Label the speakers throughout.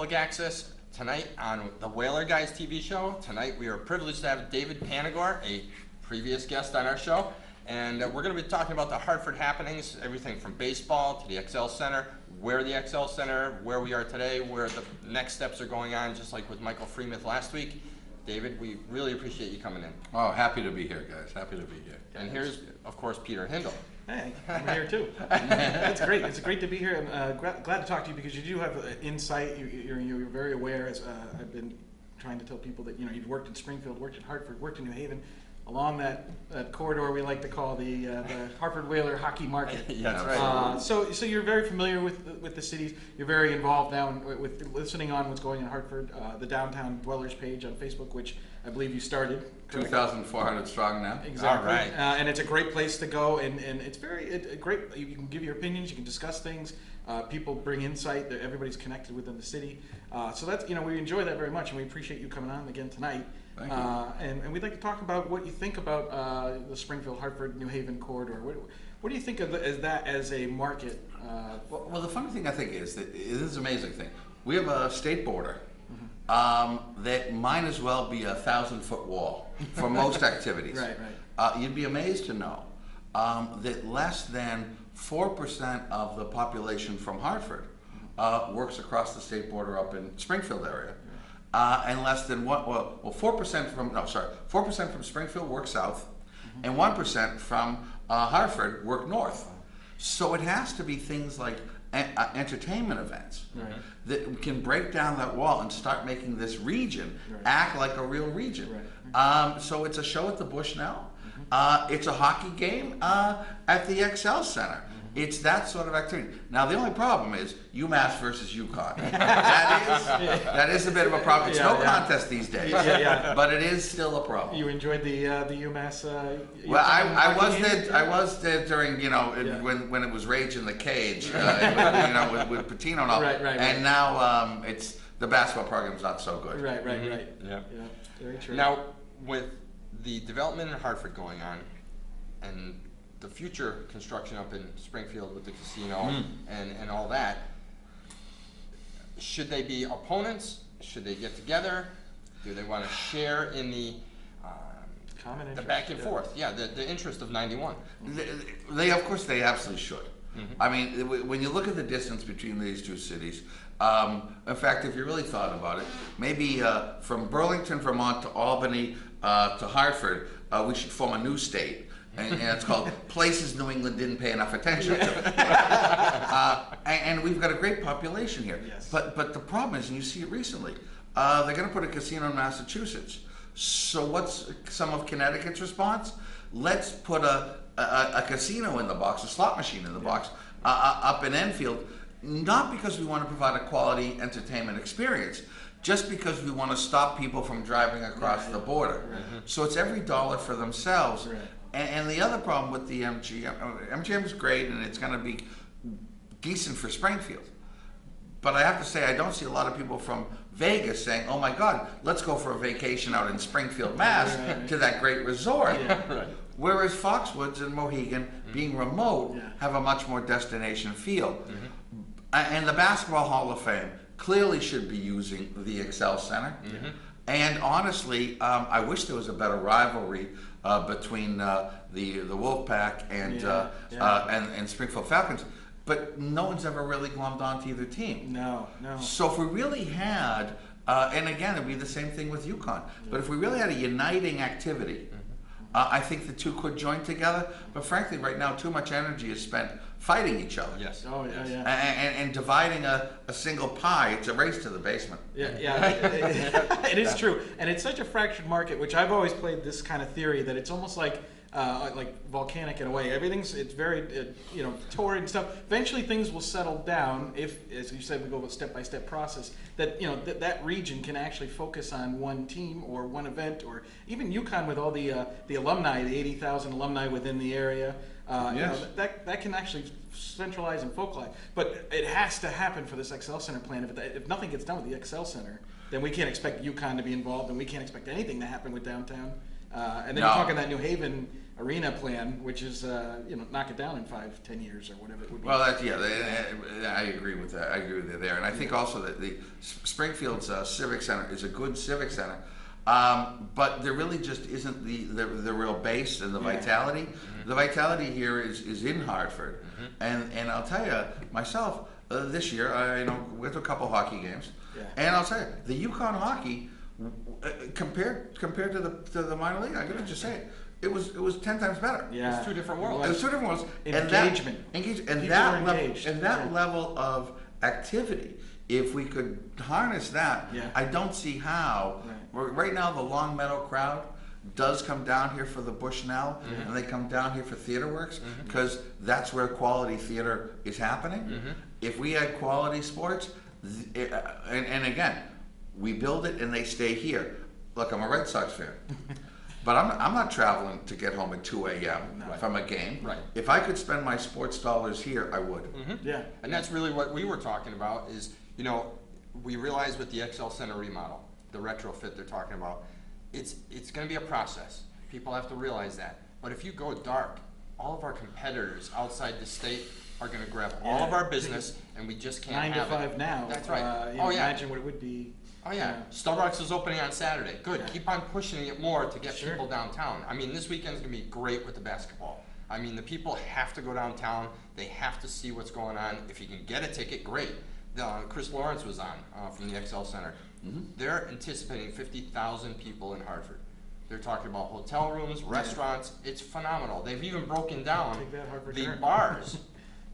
Speaker 1: public access tonight on the Whaler Guys TV show. Tonight we are privileged to have David Panagore, a previous guest on our show, and we're going to be talking about the Hartford happenings, everything from baseball to the XL Center, where the XL Center, where we are today, where the next steps are going on, just like with Michael Freemuth last week. David, we really appreciate you coming in.
Speaker 2: Oh, happy to be here, guys. Happy to be here.
Speaker 1: And here's, of course, Peter Hindle.
Speaker 3: Hey, I'm here too. That's great. It's great to be here. I'm glad to talk to you because you do have insight. You're very aware. As I've been trying to tell people that you've worked in Springfield, worked in Hartford, worked in New Haven, along that corridor we like to call the Hartford Whaler hockey market.
Speaker 1: Yeah, that's right.
Speaker 3: So you're very familiar with the cities. You're very involved now with listening on what's going on in Hartford. The Downtown Dwellers page on Facebook, which I believe you started.
Speaker 2: 2,400 strong now.
Speaker 3: Exactly.
Speaker 1: All right.
Speaker 3: And it's a great place to go, and it's very great. You can give your opinions, you can discuss things. People bring insight. Everybody's connected within the city. So that's we enjoy that very much, and we appreciate you coming on again tonight.
Speaker 2: Thank you.
Speaker 3: And we'd like to talk about what you think about the Springfield, Hartford, New Haven corridor. What do you think of that as a market?
Speaker 2: Well, the funny thing I think is that it is an amazing thing. We have a state border that might as well be a 1,000-foot wall for most activities.
Speaker 3: Right.
Speaker 2: You'd be amazed to know that less than 4% of the population from Hartford works across the state border up in Springfield area. And less than 4% from Springfield work south, and 1% from Hartford work north. So it has to be things like entertainment events that can break down that wall and start making this region act like a real region. So it's a show at the Bush now. It's a hockey game at the XL Center. It's that sort of activity. Now the only problem is UMass versus UConn. that is a bit of a problem. It's no contest these days, but it is still a problem.
Speaker 3: You enjoyed the UMass.
Speaker 2: Well, I was there during when it was Rage in the Cage, with Patino and all.
Speaker 3: Right.
Speaker 2: And now it's the basketball program's not so good.
Speaker 3: Right.
Speaker 1: Yeah,
Speaker 3: very true.
Speaker 1: Now with the development in Hartford going on, and the future construction up in Springfield with the casino and all that, should they be opponents? Should they get together? Do they want to share in the
Speaker 3: common interest,
Speaker 1: back and forth? Yeah, the interest of 91.
Speaker 2: They of course they absolutely should. I mean, when you look at the distance between these two cities, in fact, if you really thought about it, maybe from Burlington, Vermont to Albany to Hartford, we should form a new state. And it's called Places New England Didn't Pay Enough Attention to. And we've got a great population here.
Speaker 3: Yes.
Speaker 2: But the problem is, and you see it recently, they're going to put a casino in Massachusetts. So what's some of Connecticut's response? Let's put a casino in the box, a slot machine in the box, up in Enfield, not because we want to provide a quality entertainment experience, just because we want to stop people from driving across the border. So it's every dollar for themselves. And the other problem with the MGM is great, and it's going to be decent for Springfield. But I have to say, I don't see a lot of people from Vegas saying, "Oh my God, let's go for a vacation out in Springfield, Mass, to that great resort." Whereas Foxwoods and Mohegan, being remote, have a much more destination feel. And the Basketball Hall of Fame clearly should be using the XL Center. And honestly, I wish there was a better rivalry between the Wolfpack and Springfield Falcons, but no one's ever really glommed onto either team.
Speaker 3: No.
Speaker 2: So if we really had, and again, it'd be the same thing with UConn, but if we really had a uniting activity, I think the two could join together. But frankly, right now, too much energy is spent fighting each other.
Speaker 1: Yes.
Speaker 3: Oh yeah.
Speaker 2: And dividing a single pie. It's a race to the basement.
Speaker 3: It is true, and it's such a fractured market. Which I've always played this kind of theory that it's almost like volcanic in a way. It's very torrid and stuff. Eventually, things will settle down if, as you said, we go with a step-by-step process. That that region can actually focus on one team or one event, or even UConn with all the alumni, the 80,000 alumni within the area. That can actually centralize and focalize. But it has to happen for this XL Center plan. If nothing gets done with the XL Center, then we can't expect UConn to be involved, and we can't expect anything to happen with downtown. And then you're talking that New Haven arena plan, which is knock it down in 5-10 years or whatever it would be.
Speaker 2: Well, I agree with that. I agree with you there, and I think also that the Springfield's Civic Center is a good civic center, but there really just isn't the real base and the vitality. Mm-hmm. The vitality here is in Hartford, mm-hmm. and I'll tell you myself this year I went to a couple hockey games, and I'll tell you the Yukon hockey compared to the minor league, I gotta just say it. It was 10 times better.
Speaker 1: Yeah, it's two different worlds.
Speaker 2: It was two different worlds.
Speaker 3: Engagement.
Speaker 2: And that level of activity. If we could harness that, I don't see how. Right now, the Long Meadow crowd does come down here for the Bushnell, mm-hmm. and they come down here for Theater Works because mm-hmm. that's where quality theater is happening. Mm-hmm. If we had quality sports, and again, we build it and they stay here. Look, I'm a Red Sox fan. But I'm not traveling to get home at 2 a.m. from a game. Right. If I could spend my sports dollars here, I would.
Speaker 1: Mm-hmm. Yeah. And that's really what we were talking about is, we realize with the XL Center remodel, the retrofit they're talking about, it's going to be a process. People have to realize that. But if you go dark, all of our competitors outside the state are going to grab all of our business, and we just can't
Speaker 3: 9
Speaker 1: have
Speaker 3: to 5
Speaker 1: it.
Speaker 3: now.
Speaker 1: That's right.
Speaker 3: Imagine what it would be.
Speaker 1: Oh yeah, Starbucks is opening on Saturday. Good, keep on pushing it more to get people downtown. I mean, this weekend's gonna be great with the basketball. I mean, the people have to go downtown. They have to see what's going on. If you can get a ticket, great. Chris Lawrence was on from the XL Center. Mm-hmm. They're anticipating 50,000 people in Hartford. They're talking about hotel rooms, restaurants. It's phenomenal. They've even broken down the bars.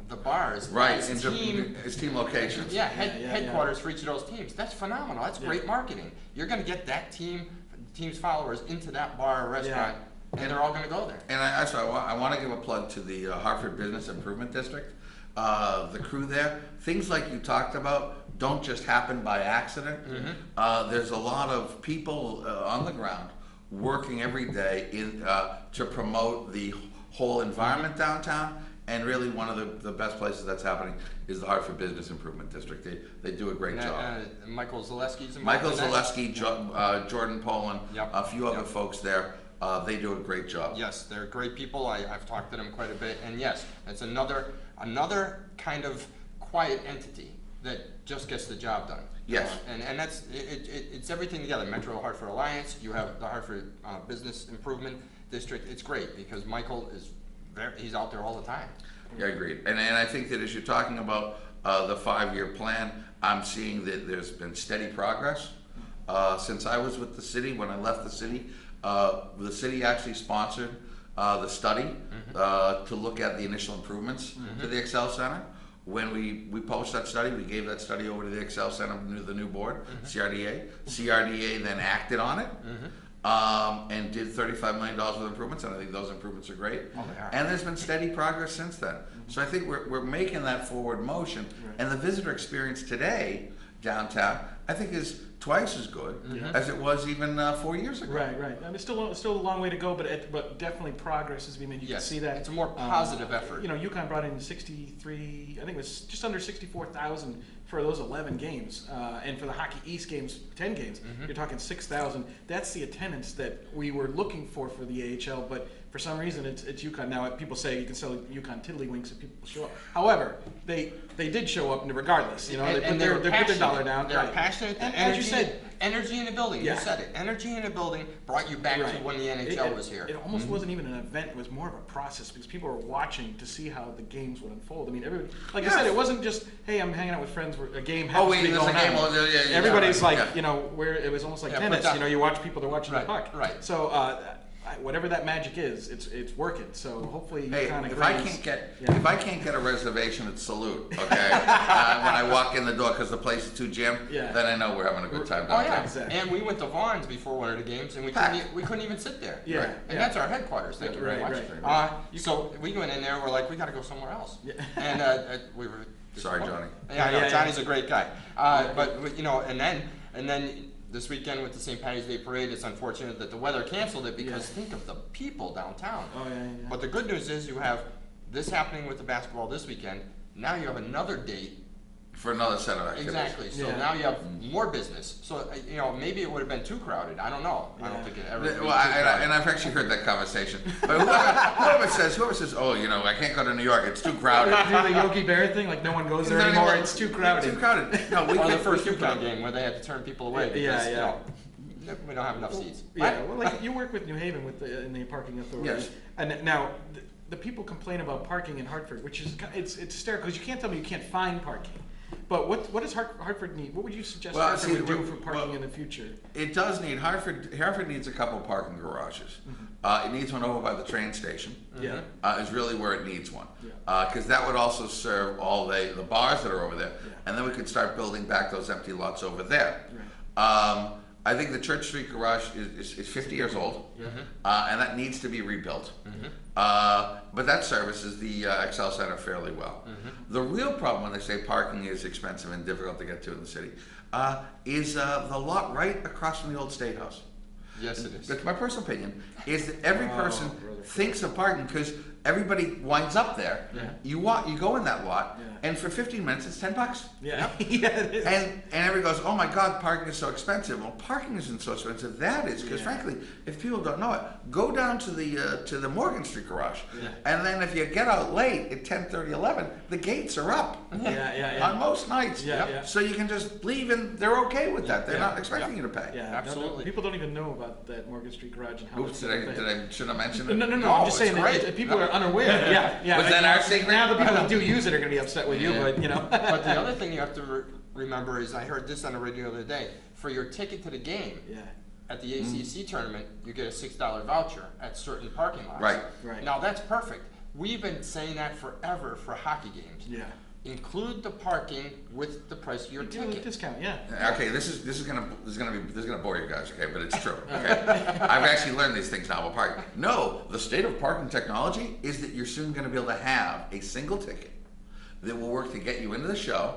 Speaker 1: The bars,
Speaker 2: right? It's team locations.
Speaker 1: Yeah, headquarters for each of those teams. That's phenomenal. That's great marketing. You're going to get that team's followers into that bar or restaurant, and they're all going to go there.
Speaker 2: And I want to give a plug to the Hartford Business Improvement District. The crew there, things like you talked about, don't just happen by accident. Mm-hmm. There's a lot of people on the ground working every day to promote the whole environment downtown. And really, one of the best places that's happening is the Hartford Business Improvement District. They do a great job.
Speaker 1: Michael Zaleski's involved.
Speaker 2: Michael Zaleski, Jordan Poland, a few other folks there. They do a great job.
Speaker 1: Yes, they're great people. I've talked to them quite a bit. And yes, it's another kind of quiet entity that just gets the job done.
Speaker 2: Yes.
Speaker 1: And that's it's everything together. Metro Hartford Alliance. You have the Hartford Business Improvement District. It's great because Michael is. He's out there all the time.
Speaker 2: Yeah, agreed. And I think that as you're talking about the 5-year plan, I'm seeing that there's been steady progress. Since I was with the city, when I left the city actually sponsored the study to look at the initial improvements to the Excel Center. When we published that study, we gave that study over to the Excel Center, the new board, CRDA. CRDA then acted on it. And did $35 million worth of improvements, and I think those improvements are great. Oh, they are. And there's been steady progress since then. So I think we're making that forward motion, and the visitor experience today downtown, I think, is twice as good as it was even 4 years ago.
Speaker 3: Right. I mean, still a long way to go, but definitely progress has been made. You can see that.
Speaker 1: It's a more positive effort.
Speaker 3: UConn brought in 63, I think it was just under 64,000 for those 11 games, and for the Hockey East games, 10 games, you're talking 6,000. That's the attendance that we were looking for the AHL, but for some reason it's UConn. Now people say you can sell UConn tiddlywinks if people show up. However, they did show up regardless. They put their dollar down.
Speaker 1: They're passionate. And as you said, energy in the building. You said it. Energy in the building brought you back to when the NHL was here.
Speaker 3: It almost wasn't even an event. It was more of a process because people were watching to see how the games would unfold. I mean, everybody, like I said, it wasn't just, hey, I'm hanging out with friends. A game happens to be going on. Everybody's where it was almost like tennis. You watch people, they're watching the puck.
Speaker 1: Right.
Speaker 3: So whatever that magic is, it's working. So hopefully,
Speaker 2: if I can't get a reservation at Salute, okay, when I walk in the door because the place is too jammed, then I know we're having a good time downtown.
Speaker 1: Oh yeah, exactly. And we went to Vaughn's before one of the games, and we couldn't even sit there.
Speaker 3: Yeah,
Speaker 1: right. And that's our headquarters. Thank you very much.
Speaker 3: Right.
Speaker 1: So we went in there. We're like, we got to go somewhere else. Yeah. And we were.
Speaker 2: Sorry, Johnny.
Speaker 1: Yeah, I know. Johnny's a great guy. But and then. This weekend with the St. Patty's Day Parade, it's unfortunate that the weather canceled it because think of the people downtown.
Speaker 3: Oh, yeah.
Speaker 1: But the good news is you have this happening with the basketball this weekend. Now you have another date
Speaker 2: for another set of activities.
Speaker 1: Exactly. So
Speaker 3: Yeah.
Speaker 1: now you have more business. So maybe it would have been too crowded. I don't know. I don't think it ever.
Speaker 2: Well, and I've actually heard that conversation. But whoever says, oh, I can't go to New York, it's too crowded.
Speaker 3: Do the Yogi Berra thing, like no one goes there anymore. It's too crowded.
Speaker 2: It's too crowded. No,
Speaker 1: Or the first UConn game where they had to turn people away because
Speaker 3: Yeah.
Speaker 1: we don't have enough seats.
Speaker 3: Yeah, well, like you work with New Haven in the parking authority.
Speaker 2: Yes.
Speaker 3: And now the people complain about parking in Hartford, which is it's hysterical because you can't tell me you can't find parking. But what does Hartford need? What would you suggest Hartford would do for parking in the future?
Speaker 2: It does need Hartford needs a couple parking garages. It needs one over by the train station.
Speaker 3: Yeah.
Speaker 2: Is really where it needs one.
Speaker 3: Yeah.
Speaker 2: Because that would also serve all the bars that are over there,
Speaker 3: Yeah.
Speaker 2: and then we could start building back those empty lots over there.
Speaker 3: Right.
Speaker 2: I think the Church Street garage is 50 years old, and that needs to be rebuilt. But that services the Excel Center fairly well. The real problem when they say parking is expensive and difficult to get to in the city is the lot right across from the old State House.
Speaker 1: Yes, it is.
Speaker 2: That's my personal opinion, is that every person
Speaker 3: brother.
Speaker 2: thinks of parking because everybody winds up there.
Speaker 3: Yeah.
Speaker 2: You go in that lot,
Speaker 3: Yeah.
Speaker 2: and for 15 minutes it's $10.
Speaker 3: Yeah. Yeah, it is.
Speaker 2: And everybody goes, oh my God, parking is so expensive. Well, parking isn't so expensive. That is, because
Speaker 3: Yeah.
Speaker 2: frankly, if people don't know it, go down to the Morgan Street garage,
Speaker 3: Yeah.
Speaker 2: and then if you get out late at 10:30, 11, the gates are up.
Speaker 3: Yeah.
Speaker 2: On most nights.
Speaker 3: Yeah, yeah.
Speaker 2: So you can just leave, and they're okay with that. They're
Speaker 3: Yeah.
Speaker 2: not expecting you to pay.
Speaker 3: Yeah,
Speaker 1: Absolutely.
Speaker 3: People don't even know about that Morgan Street garage and how.
Speaker 2: Oops, should I mention
Speaker 3: No,
Speaker 2: it?
Speaker 3: no, no.
Speaker 1: No,
Speaker 3: I'm just saying
Speaker 1: it's
Speaker 3: that
Speaker 1: great.
Speaker 3: if people are unaware. Yeah.
Speaker 2: Was that our secret?
Speaker 3: Now the people that do use it are going to be upset with you,
Speaker 2: Yeah.
Speaker 3: but
Speaker 1: But the other thing you have to remember is I heard this on the radio the other day. For your ticket to the game
Speaker 3: Yeah.
Speaker 1: at the ACC tournament, you get a $6 voucher at certain parking lots.
Speaker 2: Right.
Speaker 3: Right.
Speaker 1: Now that's perfect. We've been saying that forever for hockey games.
Speaker 3: Yeah.
Speaker 1: Include the parking with the price of your
Speaker 3: Do a
Speaker 1: ticket.
Speaker 3: discount, yeah.
Speaker 2: Okay, this is gonna bore you guys, okay, but it's true. Okay, I've actually learned these things now about parking. No, the state of parking technology is that you're soon going to be able to have a single ticket that will work to get you into the show,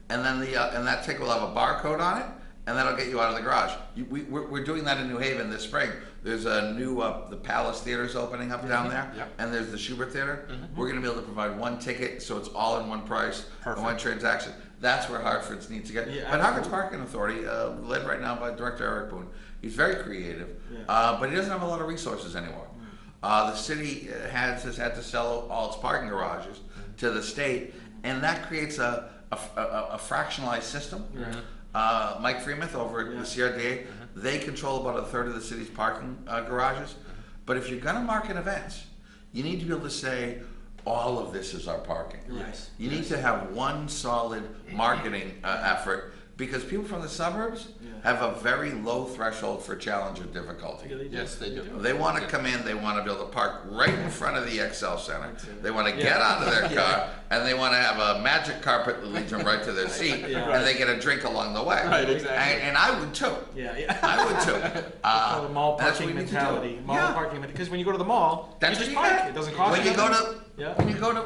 Speaker 2: and then and that ticket will have a barcode on it, and that'll get you out of the garage. We're doing that in New Haven this spring. There's a new the Palace Theater's opening up down there,
Speaker 1: Yep.
Speaker 2: and there's the Schubert Theater. We're going to be able to provide one ticket, so it's all in one price, and one transaction. That's where Hartford's needs to get.
Speaker 3: Yeah,
Speaker 2: but Hartford's
Speaker 3: absolutely.
Speaker 2: Parking Authority, led right now by Director Eric Boone, he's very creative,
Speaker 3: Yeah.
Speaker 2: but he doesn't have a lot of resources anymore. The city has had to sell all its parking garages to the state, and that creates a fractionalized system. Mike Freemuth over at the CRDA, they control about a third of the city's parking garages. But if you're going to market events, you need to be able to say, all of this is our parking.
Speaker 3: Yes.
Speaker 2: You need to have one solid marketing effort, because people from the suburbs have a very low threshold for challenge or difficulty.
Speaker 1: Yes, they do.
Speaker 2: They want to come in, they want to be able to park right in front of the Excel Center. They want to get out of their car, and they want to have a magic carpet that leads them right to their seat, and they get a drink along the way.
Speaker 1: Right, exactly.
Speaker 2: And I would too.
Speaker 3: Yeah.
Speaker 2: I would too.
Speaker 3: Call the mall
Speaker 2: that's what
Speaker 3: parking
Speaker 2: we need to do.
Speaker 3: mentality. Mall
Speaker 2: Yeah.
Speaker 3: parking, because when you go to the mall,
Speaker 2: That's
Speaker 3: you just
Speaker 2: what you
Speaker 3: park.
Speaker 2: get.
Speaker 3: It doesn't cost
Speaker 2: when
Speaker 3: you
Speaker 2: you go
Speaker 3: nothing.
Speaker 2: to
Speaker 3: Yeah.
Speaker 2: when you go to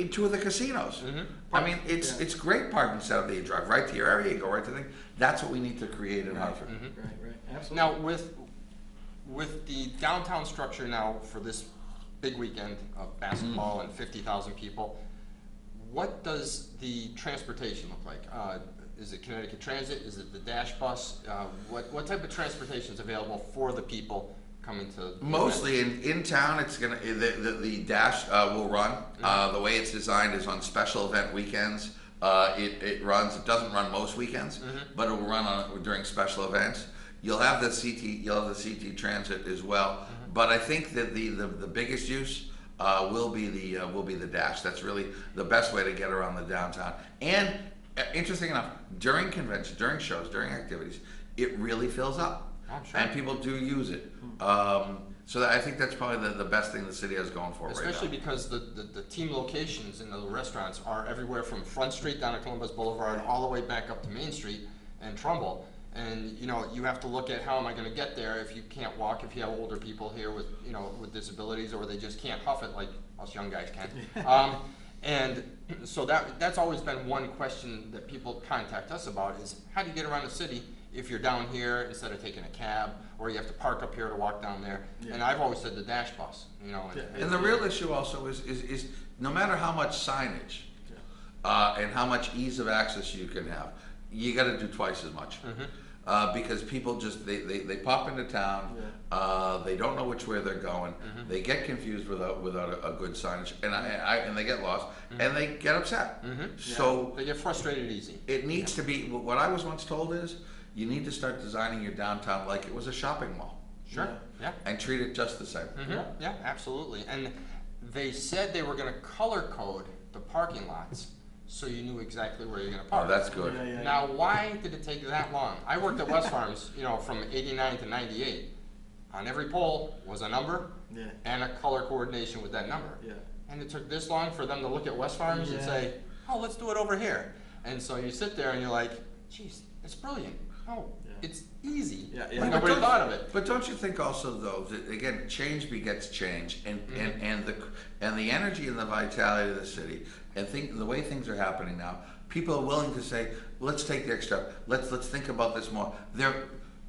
Speaker 2: two of the casinos. I mean, it's great parking setup that you drive right to your area, you go right to the thing. That's what we need to create in Hartford.
Speaker 3: Right. Absolutely.
Speaker 1: Now with the downtown structure now for this big weekend of basketball and 50,000 people, what does the transportation look like? Is it Connecticut Transit? Is it the Dash Bus? What type of transportation is available for the people coming to? the
Speaker 2: Mostly in town, it's gonna the Dash will run. The way it's designed is on special event weekends. It runs. It doesn't run most weekends, but it will run during special events. You'll have the CT Transit as well. But I think that the biggest use will be the Dash. That's really the best way to get around the downtown. And interesting enough, during conventions, during shows, during activities, it really fills up, and people do use it. So I think that's probably the best thing the city has going for it right now.
Speaker 1: Especially because the team locations in the restaurants are everywhere from Front Street down to Columbus Boulevard all the way back up to Main Street and Trumbull. And you have to look at how am I going to get there if you can't walk, if you have older people here with with disabilities, or they just can't huff it like us young guys can. And so that's always been one question that people contact us about is how do you get around the city if you're down here instead of taking a cab, or you have to park up here to walk down there. And I've always said the Dash Bus.
Speaker 2: And the real issue also is no matter how much signage and how much ease of access you can have, you got to do twice as much. Because people just they pop into town, they don't know which way they're going, they get confused without a good signage, and they get lost, and they get upset. So
Speaker 1: They get frustrated easy.
Speaker 2: it needs to be. What I was once told is you need to start designing your downtown like it was a shopping mall,
Speaker 1: Sure. Yeah.
Speaker 2: and treat it just the same.
Speaker 1: Yeah, absolutely. And they said they were going to color code the parking lots so you knew exactly where you're going to park.
Speaker 2: Oh, that's good.
Speaker 1: Now, why did it take that long? I worked at West Farms, from 89 to 98. On every pole was a number and a color coordination with that number. And it took this long for them to look at West Farms and say, oh, let's do it over here. And so you sit there and you're like, geez, it's brilliant. Oh, it's easy. But nobody thought of it.
Speaker 2: But don't you think also though that again, change begets change, and the energy and the vitality of the city, and the way things are happening now, people are willing to say, let's take the next step. Let's think about this more.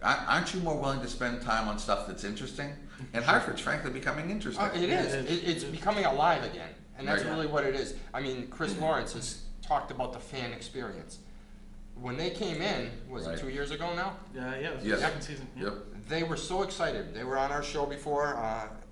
Speaker 2: Aren't you more willing to spend time on stuff that's interesting? And Hartford's frankly becoming interesting.
Speaker 1: It is. It's becoming alive again, and that's
Speaker 2: Right.
Speaker 1: really what it is. I mean, Chris Lawrence has talked about the fan experience. When they came in, was it 2 years ago now?
Speaker 3: It was
Speaker 2: Yes.
Speaker 3: the second season.
Speaker 2: Yep.
Speaker 1: They were so excited. They were on our show before,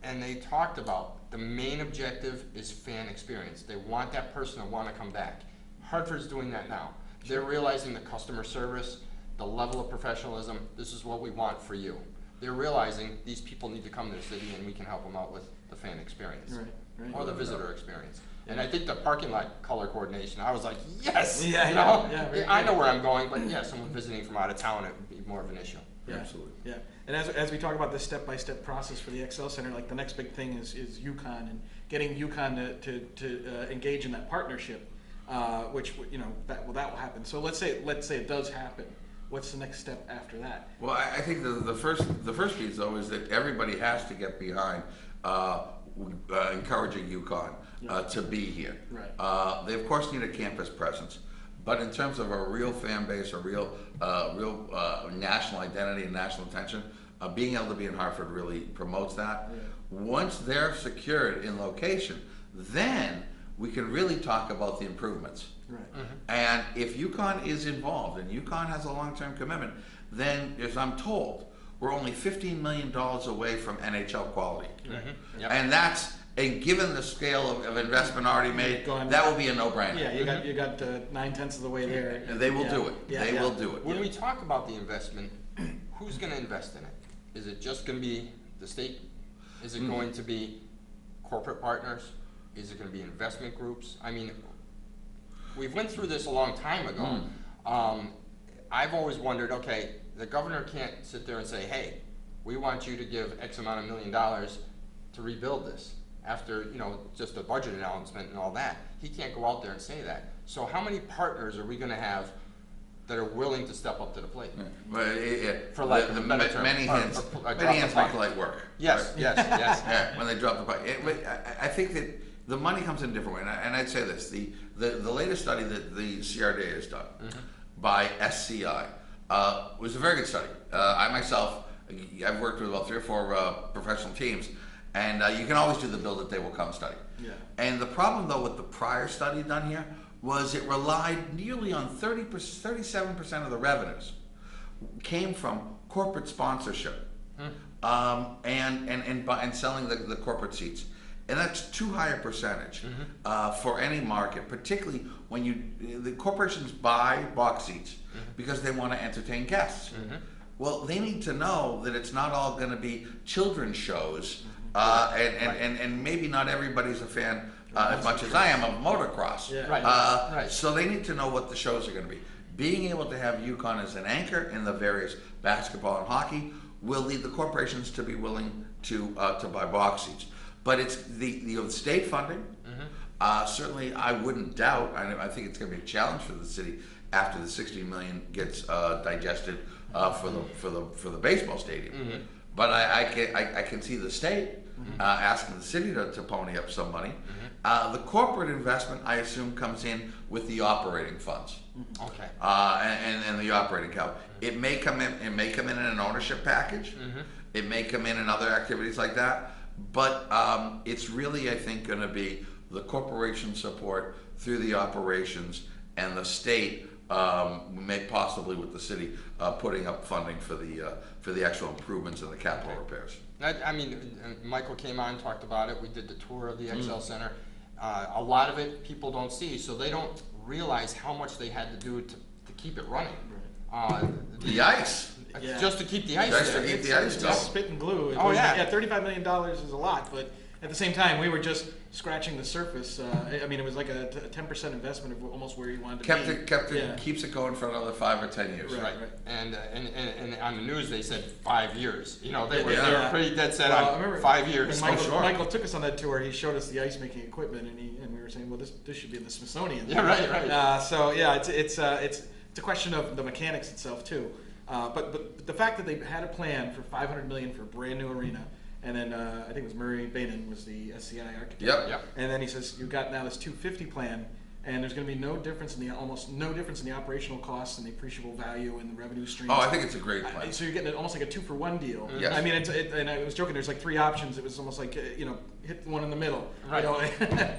Speaker 1: and they talked about the main objective is fan experience. They want that person to want to come back. Hartford's doing that now. They're realizing the customer service, the level of professionalism, this is what we want for you. They're realizing these people need to come to the city and we can help them out with the fan experience.
Speaker 3: Right.
Speaker 1: Or the visitor experience. And I think the parking lot color coordination, I was like, yes! I know where I'm going, but yeah, someone visiting from out of town, it would be more of an issue.
Speaker 2: Absolutely.
Speaker 3: Yeah, and as we talk about this step-by-step process for the Excel Center, like the next big thing is UConn and getting UConn to engage in that partnership, which that will happen. So let's say it does happen. What's the next step after that?
Speaker 2: Well, I think the first piece though is that everybody has to get behind encouraging UConn to be here.
Speaker 3: Right.
Speaker 2: They of course need a campus presence, but in terms of a real fan base, a real national identity and national attention, being able to be in Hartford really promotes that. Once they're secured in location, then we can really talk about the improvements.
Speaker 3: Right.
Speaker 2: And if UConn is involved and UConn has a long-term commitment, then, as I'm told, we're only $15 million away from NHL quality. And given the scale of investment already made, that will be a no-brainer.
Speaker 3: Yeah, you got 9/10 of the way there.
Speaker 2: And they will do it. They will do it.
Speaker 1: When we talk about the investment, who's going to invest in it? Is it just going to be the state? Is it going to be corporate partners? Is it going to be investment groups? I mean, we've went through this a long time ago. I've always wondered, okay, the governor can't sit there and say, hey, we want you to give X amount of $1 million to rebuild this after, just a budget announcement and all that. He can't go out there and say that. So how many partners are we going to have that are willing to step up to the plate?
Speaker 2: For
Speaker 1: lack of a better term.
Speaker 2: Many hands make light work.
Speaker 1: Yes,
Speaker 2: right?
Speaker 1: yes.
Speaker 2: When they drop the puck. I think that the money comes in a different way, and I'd say this: the latest study that the CRDA has done by SCI was a very good study. I myself, I've worked with about 3 or 4 professional teams, and you can always do the build it, they will come study. And the problem though with the prior study done here was it relied nearly on 37% of the revenues came from corporate sponsorship and selling the corporate seats. And that's too high a percentage for any market, particularly when the corporations buy box seats because they want to entertain guests. Well, they need to know that it's not all going to be children's shows, and maybe not everybody's a fan as much as I am of motocross. So they need to know what the shows are going to be. Being able to have UConn as an anchor in the various basketball and hockey will lead the corporations to be willing to buy box seats. But it's the state funding. Certainly, I wouldn't doubt. I think it's going to be a challenge for the city after the $60 million gets digested for the baseball stadium. But I can see the state asking the city to pony up some money. The corporate investment, I assume, comes in with the operating funds.
Speaker 1: Okay.
Speaker 2: And the operating cap. It may come in. It may come in an ownership package. It may come in other activities like that. But it's really, I think, going to be the corporation support through the operations and the state, possibly with the city putting up funding for the actual improvements and the capital repairs.
Speaker 1: I mean, Michael came on and talked about it. We did the tour of the XL Center. A lot of it people don't see, so they don't realize how much they had to do to keep it running.
Speaker 2: The ice.
Speaker 3: Yeah.
Speaker 1: Just to keep the ice
Speaker 2: Just to
Speaker 1: there.
Speaker 2: keep the ice
Speaker 3: It's
Speaker 2: going.
Speaker 3: spit and glue.
Speaker 1: Oh, yeah.
Speaker 3: Yeah, $35 million is a lot, but at the same time, we were just scratching the surface. I mean, it was like a 10% investment of almost where you wanted to be.
Speaker 2: Keeps it going for another 5 or 10 years.
Speaker 3: Right.
Speaker 1: And on the news they said 5 years. You know, they were
Speaker 2: Yeah.
Speaker 1: pretty dead set
Speaker 3: Well, I
Speaker 1: on
Speaker 3: remember
Speaker 1: 5 years.
Speaker 3: when
Speaker 2: sure.
Speaker 3: Michael took us on that tour. He showed us the ice making equipment, and we were saying, well, this should be in the Smithsonian.
Speaker 1: Yeah, right.
Speaker 3: So yeah, it's a question of the mechanics itself too. But the fact that they had a plan for $500 million for a brand new arena, and then I think it was Murray Bainan was the SCI architect.
Speaker 2: Yep.
Speaker 3: And then he says you've got now this 250 plan, and there's going to be almost no difference in the operational costs and the appreciable value and the revenue streams.
Speaker 2: Oh, I think it's a great plan.
Speaker 3: So you're getting almost like a 2-for-1 deal.
Speaker 2: Yes.
Speaker 3: I mean, and I was joking. There's like 3 options. It was almost like hit the one in the middle.
Speaker 1: Right.
Speaker 3: You know?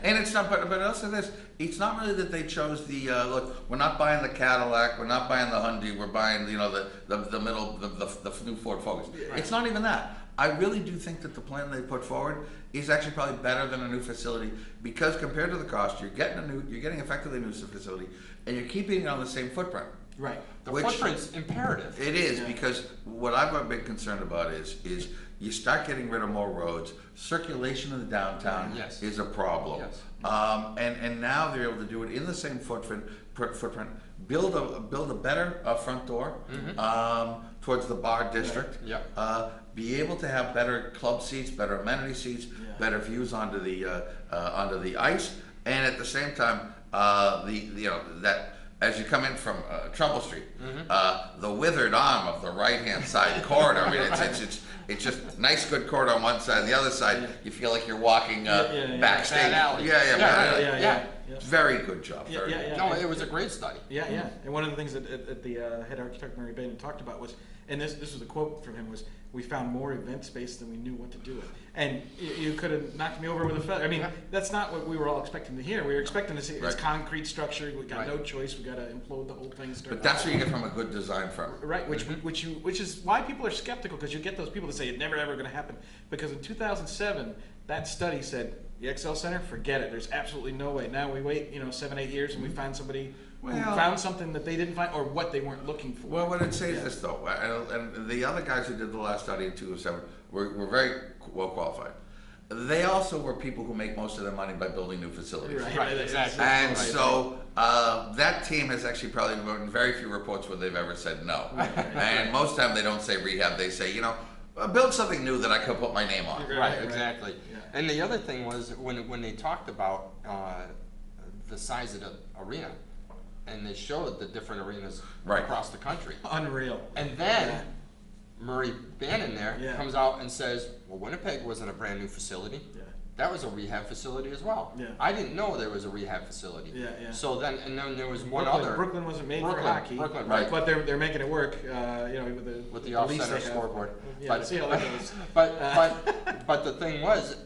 Speaker 2: And it's not, but also this, it's not really that they chose the, look, we're not buying the Cadillac, we're not buying the Hyundai, we're buying, the middle, the new Ford Focus.
Speaker 3: Right.
Speaker 2: It's not even that. I really do think that the plan they put forward is actually probably better than a new facility, because compared to the cost, you're getting effectively a new facility, and you're keeping it on the same footprint.
Speaker 3: Right.
Speaker 1: The footprint's imperative.
Speaker 2: It is, because what I've been concerned about is you start getting rid of more roads, circulation in the downtown
Speaker 1: Yes.
Speaker 2: is a problem.
Speaker 1: Yes.
Speaker 2: And now they're able to do it in the same footprint, build a better front door towards the bar district.
Speaker 1: Right.
Speaker 2: Be able to have better club seats, better amenity seats, better views onto the ice, and at the same time, that as you come in from Trumbull Street, the withered arm of the right-hand side corridor. I mean, it's just nice, good corridor on one side. On the other side, you feel like you're walking backstage.
Speaker 1: Bad alley.
Speaker 2: Yeah. Very good job. Very good.
Speaker 1: No, it was a great study.
Speaker 3: Yeah. And one of the things that the head architect Murray Bainan talked about was, and this was a quote from him, was, "We found more event space than we knew what to do with." And you could have knocked me over with a feather. I mean, that's not what we were all expecting to hear. We were expecting to see this concrete structure. We got no choice. We got to implode the whole thing.
Speaker 2: But that's where you get from a good design firm.
Speaker 3: Right, which is why people are skeptical, because you get those people that say it's never ever going to happen. Because in 2007, that study said the XL Center, forget it. There's absolutely no way. Now we wait, 7-8 years, and we find somebody who found something that they didn't find, or what they weren't looking for.
Speaker 2: Well, what it says is this though, and the other guys who did the last study in 2007 were very well qualified. They also were people who make most of their money by building new facilities.
Speaker 1: Right, exactly.
Speaker 2: And so that team has actually probably written very few reports where they've ever said no. And most of the time they don't say rehab, they say, build something new that I could put my name on.
Speaker 1: Right, exactly. Yeah. And the other thing was when they talked about the size of the arena, and they showed the different arenas across the country.
Speaker 3: Unreal.
Speaker 1: And then Murray Bainan comes out and says, well, Winnipeg wasn't a brand new facility. Yeah. That was a rehab facility as well. Yeah. I didn't know there was a rehab facility. Yeah. So then there was one other.
Speaker 3: Brooklyn wasn't made for hockey.
Speaker 1: Brooklyn, right.
Speaker 3: But they're making it work, with
Speaker 1: the off-center scoreboard.
Speaker 3: Yeah, see how that goes.
Speaker 1: But the thing was,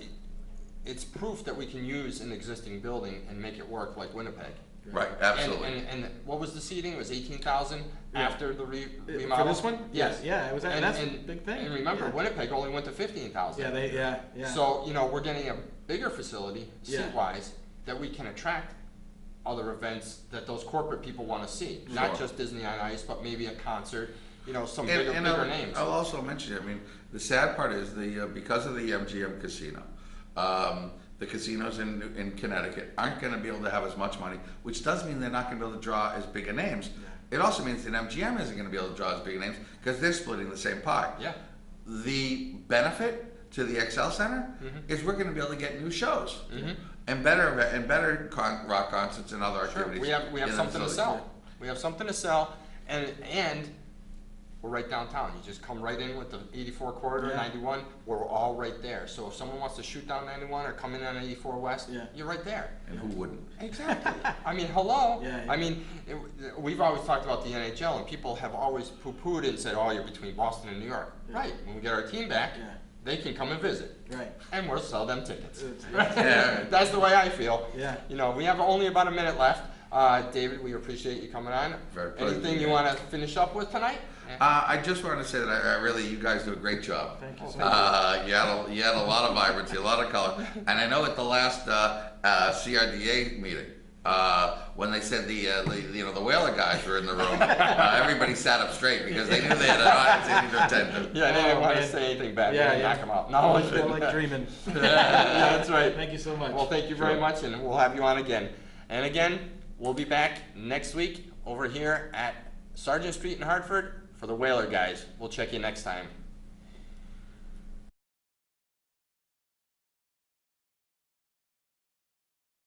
Speaker 1: it's proof that we can use an existing building and make it work like Winnipeg.
Speaker 2: Right, absolutely.
Speaker 1: And what was the seating? It was 18,000 after the remodel.
Speaker 3: For this one?
Speaker 1: Yes.
Speaker 3: Yeah, it was. And that's a big thing.
Speaker 1: And remember, Winnipeg only went to 15,000.
Speaker 3: Yeah.
Speaker 1: So we're getting a bigger facility seat-wise that we can attract other events that those corporate people want to see. Sure. Not just Disney on Ice, but maybe a concert. Some bigger names.
Speaker 2: I'll also mention it. I mean, the sad part is because of the MGM casino. The casinos in Connecticut aren't going to be able to have as much money, which does mean they're not going to be able to draw as big a names. Yeah. It also means that MGM isn't going to be able to draw as big a names because they're splitting the same pie. Yeah. The benefit to the XL Center is we're going to be able to get new shows and better rock concerts and other activities.
Speaker 1: We have something to sell. We have something to sell, and we're right downtown. You just come right in with the 84 corridor, 91. We're all right there. So if someone wants to shoot down 91 or come in on 84 West, you're right there.
Speaker 2: And who wouldn't?
Speaker 1: Exactly. I mean, hello. I mean, we've always talked about the NHL, and people have always poo-pooed and said, "Oh, you're between Boston and New York." Right. When we get our team back, they can come and visit.
Speaker 3: Right.
Speaker 1: And we'll sell them tickets.
Speaker 2: Yeah.
Speaker 1: That's the way I feel.
Speaker 3: Yeah.
Speaker 1: You know, we have only about a minute left. David, we appreciate you coming on.
Speaker 2: Very pleasure.
Speaker 1: Anything you want to finish up with tonight?
Speaker 2: I just wanted to say that I really, you guys do a great job.
Speaker 3: Thank you so much.
Speaker 2: You had a lot of vibrancy, a lot of color, and I know at the last CRDA meeting, when they said the Whaler guys were in the room, everybody sat up straight because they knew they had an audience they needed to attend to.
Speaker 1: Yeah, they didn't
Speaker 3: Oh,
Speaker 1: want to
Speaker 3: man.
Speaker 1: say anything bad.
Speaker 3: Yeah,
Speaker 1: Yeah,
Speaker 3: yeah.
Speaker 1: knock them out. No,
Speaker 3: I feel like dreaming.
Speaker 1: yeah, that's right.
Speaker 3: Thank you so much.
Speaker 1: Well, thank you very
Speaker 2: Sure.
Speaker 1: much, and we'll have you on again. And again, we'll be back next week over here at Sargent Street in Hartford for the Whaler guys. We'll check you next time.